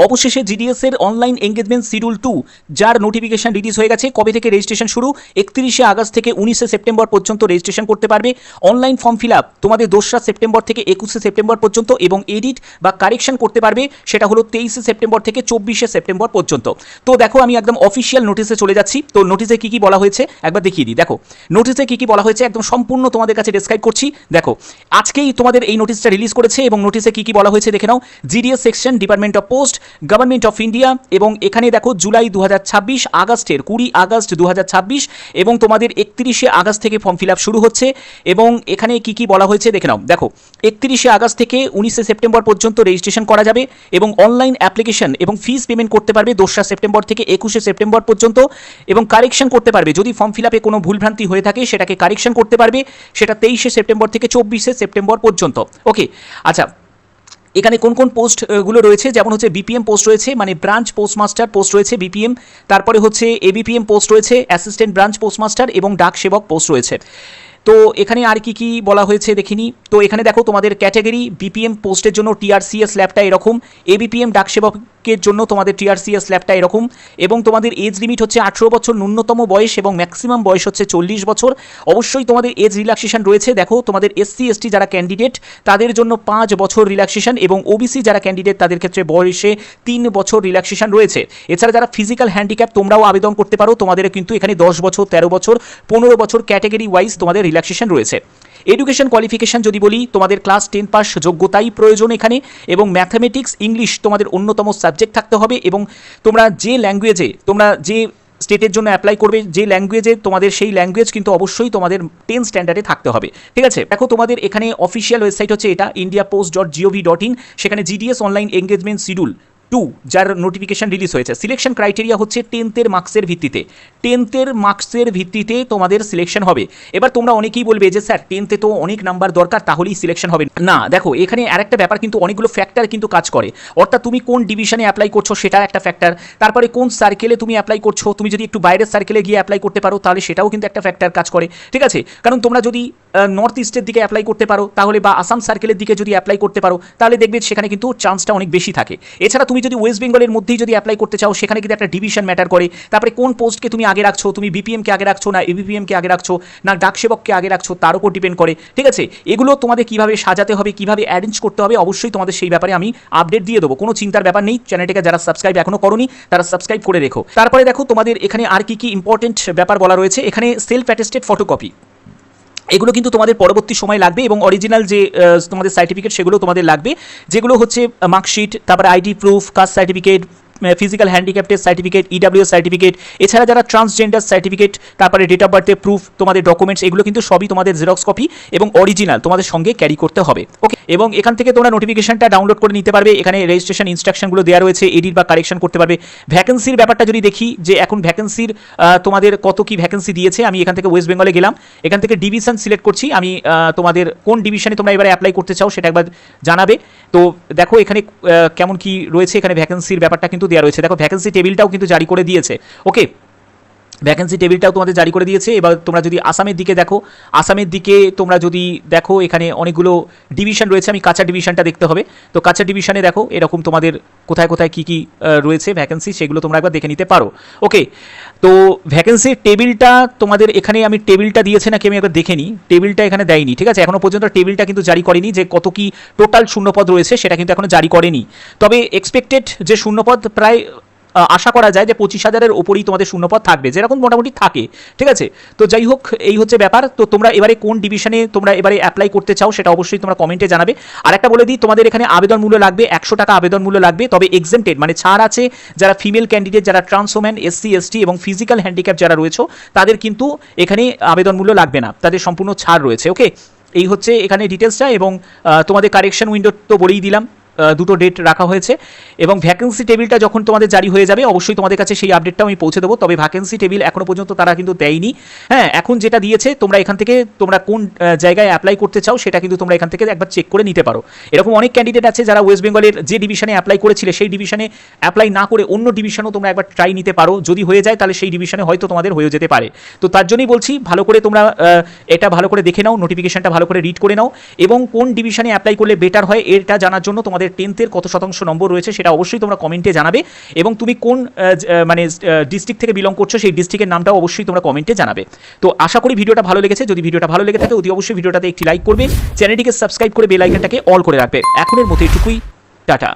অবশেষে জিডিএস এর online engagement schedule 2 যার নোটিফিকেশন রিলিজ হয়ে গেছে। কবে থেকে রেজিস্ট্রেশন শুরু? 31শে আগস্ট থেকে 19শে সেপ্টেম্বর পর্যন্ত রেজিস্ট্রেশন করতে পারবে। অনলাইন ফর্ম ফিল আপ তোমাদের 2রা সেপ্টেম্বর থেকে 21শে সেপ্টেম্বর পর্যন্ত, এবং এডিট বা কারেকশন করতে পারবে সেটা হলো 23শে সেপ্টেম্বর থেকে 24শে সেপ্টেম্বর পর্যন্ত। তো দেখো আমি একদম অফিসিয়াল নোটিশে চলে যাচ্ছি। তো নোটিশে কি কি বলা হয়েছে একবার দেখিয়ে দিই। দেখো নোটিশে কি কি বলা হয়েছে একদম সম্পূর্ণ তোমাদের কাছে ডেসক্রাইব করছি। দেখো আজকেই তোমাদের এই নোটিশটা রিলিজ করেছে, এবং নোটিশে কি কি বলা হয়েছে দেখে নাও। GDS section, department of post, government of India, এবং এখানে দেখো জুলাই 2026, আগস্টের 20 আগস্ট 2026, এবং তোমাদের 31শে আগস্ট থেকে ফর্ম ফিল আপ শুরু হচ্ছে। এবং এখানে কি কি বলা হয়েছে দেখে নাও। দেখো 31শে আগস্ট থেকে 19শে সেপ্টেম্বর পর্যন্ত রেজিস্ট্রেশন করা যাবে, এবং অনলাইন অ্যাপ্লিকেশন এবং ফিস পেমেন্ট করতে পারবে 2রা সেপ্টেম্বর থেকে 21শে সেপ্টেম্বর পর্যন্ত, এবং কারেকশন করতে পারবে যদি ফর্ম ফিল আপে কোনো ভুলভ্রান্তি হয়ে থাকে সেটাকে কারেকশন করতে পারবে, সেটা 23শে সেপ্টেম্বর থেকে 24শে সেপ্টেম্বর পর্যন্ত। ওকে, আচ্ছা এখানে কোন কোন পোস্টগুলো রয়েছে, যেমন হচ্ছে বিপিএম পোস্ট রয়েছে, মানে ব্রাঞ্চ পোস্টমাস্টার পোস্ট রয়েছে বিপিএম, তারপরে হচ্ছে এবিপিএম পোস্ট রয়েছে, অ্যাসিস্ট্যান্ট ব্রাঞ্চ পোস্টমাস্টার, এবং ডাক সেবক পোস্ট রয়েছে। তো এখানে আর কি কি বলা হয়েছে দেখিনি। তো এখানে দেখো তোমাদের ক্যাটাগরি বিপিএম পোস্টের জন্য টিআরসিএস ল্যাবটা এরকম, এবিপিএম ডাক সেবকের জন্য তোমাদের টিআরসিএস ল্যাবটা এরকম, এবং তোমাদের এজ লিমিট হচ্ছে 18 বছর ন্যূনতম বয়স, এবং ম্যাক্সিমাম বয়স হচ্ছে 40 বছর। অবশ্যই তোমাদের এজ রিল্যাক্সেশন রয়েছে। দেখো তোমাদের এসসি এসটি যারা ক্যান্ডিডেট তাদের জন্য 5 বছর রিল্যাক্সেশন, এবং ওবিসি যারা ক্যান্ডিডেট তাদের ক্ষেত্রে বয়সে 3 বছর রিল্যাক্সেশন রয়েছে। এছাড়া যারা ফিজিক্যাল হ্যান্ডিক্যাপ তোমরাও আবেদন করতে পারো, তোমাদের কিন্তু এখানে 10 বছর, 13 বছর, 15 বছর ক্যাটাগরি ওয়াইজ তোমাদের রিল্যাক্সেশন রয়েছে। এডুকেশন কোয়ালিফিকেশন যদি বলি, তোমাদের ক্লাস 10 পাস যোগ্যতাই প্রয়োজন এখানে, এবং ম্যাথামেটিক্স ইংলিশ তোমাদের অন্যতম সাবজেক্ট থাকতে হবে, এবং তোমরা যে ল্যাঙ্গুয়েজে তোমরা যে স্টেটের জন্য অ্যাপ্লাই করবে, যে ল্যাঙ্গুয়েজে তোমাদের সেই ল্যাঙ্গুয়েজ কিন্তু অবশ্যই তোমাদের 10 স্ট্যান্ডার্ডে থাকতে হবে। ঠিক আছে, দেখো তোমাদের এখানে অফিসিয়াল ওয়েবসাইট হচ্ছে এটা indiapost.gov.in, সেখানে জিডিএস অনলাইন এঙ্গেজমেন্ট শিডিউল 2 যার নোটিফিকেশন রিলিজ হয়েছে। সিলেকশন ক্রাইটেরিয়া হচ্ছে 10th মার্কসের ভিত্তিতে, 10th মার্কসের ভিত্তিতে তোমাদের সিলেকশন হবে। এবার তোমরা অনেকেই বলবে যে স্যার 10th তো অনেক নাম্বার দরকার, তাহলেই সিলেকশন হবে না। দেখো এখানে আরেকটা ব্যাপার কিন্তু অনেকগুলো ফ্যাক্টর কিন্তু কাজ করে, অর্থাৎ তুমি কোন ডিভিশনে অ্যাপ্লাই করছো সেটা একটা ফ্যাক্টর, তারপরে কোন সার্কেলে তুমি অ্যাপ্লাই করছো, তুমি যদি একটু বাইরের সার্কেলে গিয়ে অ্যাপ্লাই করতে পারো তাহলে সেটাও কিন্তু একটা ফ্যাক্টর কাজ করে। ঠিক আছে, কারণ তোমরা যদি নর্থ ইস্টের দিকে অ্যাপ্লাই করতে পারো তাহলে, বা আসাম সার্কেলের দিকে যদি অ্যাপ্লাই করতে পারো তাহলে দেখবে সেখানে কিন্তু চান্সটা অনেক বেশি থাকে। এছাড়া তুমি যদি ওয়েস্ট বেঙ্গলের মধ্যেই যদি অ্যাপ্লাই করতে চাও সেখানে কিন্তু একটা ডিভিশন ম্যাটার করে। তারপরে কোন পোস্টকে তুমি আগে রাখছো, তুমি বিপিএমকে আগে রাখছো না এবিপিএমকে আগে রাখছো না ডাক সেবককে আগে রাখছো, তার উপর ডিপেন্ড করে। ঠিক আছে, এগুলো তোমাদের কিভাবে সাজাতে হবে, কিভাবে অ্যারেঞ্জ করতে হবে, অবশ্যই তোমাদের সেই ব্যাপারে আমি আপডেট দিয়ে দেবো, কোনো চিন্তার ব্যাপার নেই। চ্যানেলটাকে যারা সাবস্ক্রাইব এখনো করোনি তারা সাবস্ক্রাইব করে রেখো। তারপরে দেখো তোমাদের এখানে আর কি কি ইম্পর্টেন্ট ব্যাপার বলা রয়েছে। এখানে সেলফ অ্যাটেস্টেড ফটোকপি, এগুলো কিন্তু তোমাদের পরবর্তী সময় লাগবে, এবং অরিজিনাল যে তোমাদের সার্টিফিকেট সেগুলো তোমাদের লাগবে, যেগুলো হচ্ছে মার্কশিট, তারপরে ID proof, caste certificate, physical handicap test certificate, EWS certificate, এছাড়া যারা ট্রান্সজেন্ডার সার্টিফিকেট, তারপরে ডেট অফ বার্থের প্রুফ, তোমাদের ডকুমেন্টস, এগুলো কিন্তু সবই তোমাদের জেরক্স কপি এবং অরিজিনাল তোমাদের সঙ্গে ক্যারি করতে হবে। ওকে, এবং এখান থেকে তোমরা নোটিফিকেশনটা ডাউনলোড করে নিতে পারবে। এখানে রেজিস্ট্রেশন ইনস্ট্রাকশনগুলো দেওয়া রয়েছে, এডিট বা কারেকশন করতে পারবে। ভ্যাকেন্সির ব্যাপারটা যদি দেখি যে এখন ভ্যাকেন্সির তোমাদের কত কি ভ্যাকেন্সি দিয়েছে, আমি এখান থেকে ওয়েস্ট বেঙ্গলে গেলাম, এখান থেকে ডিভিশন সিলেক্ট করছি আমি। তোমাদের কোন ডিভিশনে তোমরা এবারে অ্যাপ্লাই করতে চাও সেটা একবার জানাবে। তো দেখো এখানে কেমন কি রয়েছে, এখানে ভ্যাকেন্সির ব্যাপারটা কিন্তু দেওয়া রয়েছে। দেখো ভ্যাকেন্সি টেবিলটাও কিন্তু জারি করে দিয়েছে। ওকে, ভ্যাকেন্সি টেবিলটাও তোমাদের জারি করে দিয়েছে। এবার তোমরা যদি আসামের দিকে দেখো, আসামের দিকে তোমরা যদি দেখো এখানে অনেকগুলো ডিভিশন রয়েছে, আমি কাঁচা ডিভিশনটা দেখতে হবে। তো কাঁচা ডিভিশনে দেখো এরকম তোমাদের কোথায় কোথায় কী কী রয়েছে ভ্যাকেন্সি, সেগুলো তোমরা একবার দেখে নিতে পারো। ওকে, তো ভ্যাকেন্সির টেবিলটা তোমাদের এখানে আমি টেবিলটা দিয়েছে নাকি আমি একবার দেখে নিই। টেবিলটা এখানে দেয়নি, ঠিক আছে, এখনও পর্যন্ত টেবিলটা কিন্তু জারি করেনি যে কত কি টোটাল শূন্যপদ রয়েছে, সেটা কিন্তু এখনও জারি করেনি। তবে এক্সপেক্টেড যে শূন্যপদ প্রায় আশা করা যায় যে 25,000-এর ওপরেই তোমাদের শূন্যপদ থাকবে, যেরকম মোটামুটি থাকে। ঠিক আছে, তো যাই হোক এই হচ্ছে ব্যাপার। তো তোমরা এবারে কোন ডিভিশনে তোমরা এবারে অ্যাপ্লাই করতে চাও সেটা অবশ্যই তোমরা কমেন্টে জানাবে। আর একটা বলে দিই, তোমাদের এখানে আবেদন মূল্য লাগবে 100 টাকা আবেদন মূল্য লাগবে। তবে এক্সেমটেড মানে ছাড় আছে যারা ফিমেল ক্যান্ডিডেট, যারা ট্রান্স ওম্যান, এসসি এসটি এবং ফিজিক্যাল হ্যান্ডিক্যাপ যারা রয়েছে তাদের কিন্তু এখানে আবেদন মূল্য লাগবে না, তাদের সম্পূর্ণ ছাড় রয়েছে। ওকে, এই হচ্ছে এখানে ডিটেলসটা। এবং তোমাদের কারেকশন উইন্ডো তো বলেই দিলাম, দুটো ডেট রাখা হয়েছে। এবং ভ্যাকেন্সি টেবিলটা যখন তোমাদের জারি হয়ে যাবে অবশ্যই তোমাদের কাছে সেই আপডেটটাও আমি পৌঁছে দেবো। তবে ভ্যাকেন্সি টেবিল এখনও পর্যন্ত তারা কিন্তু দেয়নি। হ্যাঁ, এখন যেটা দিয়েছে তোমরা এখান থেকে তোমরা কোন জায়গায় অ্যাপ্লাই করতে চাও সেটা কিন্তু তোমরা এখান থেকে একবার চেক করে নিতে পারো। এরকম অনেক ক্যান্ডিডেট আছে যারা ওয়েস্ট বেঙ্গলের যে ডিভিশনে অ্যাপ্লাই করেছিলে সেই ডিভিশনে অ্যাপ্লাই না করে অন্য ডিভিশনও তোমরা একবার ট্রাই নিতে পারো। যদি হয়ে যায় তাহলে সেই ডিভিশনে হয়তো তোমাদের হয়ে যেতে পারে। তো তার জন্যই বলছি ভালো করে তোমরা এটা ভালো করে দেখে নাও, নোটিফিকেশনটা ভালো করে রিড করে নাও, এবং কোন ডিভিশনে অ্যাপ্লাই করলে বেটার হয় এটা জানার জন্য তোমাদের তোমাদের 10th-এর কত শতাংশ নম্বর রয়েছে সেটা অবশ্যই তোমরা কমেন্টে জানাবে, এবং তুমি কোন মানে ডিস্ট্রিক্ট থেকে বিলং করছো সেই ডিস্ট্রিক্টের নামটাও অবশ্যই তোমরা কমেন্টে জানাবে। তো আশা করি ভিডিওটা ভালো লেগেছে। যদি ভিডিওটা ভালো লেগে থাকে অতি অবশ্যই ভিডিওটাতে একটি লাইক করবে, চ্যানেলটিকে সাবস্ক্রাইব করে বেল আইকনটাকে অল করে রাখবে। এখনের মতো এটুকুই, টাটা।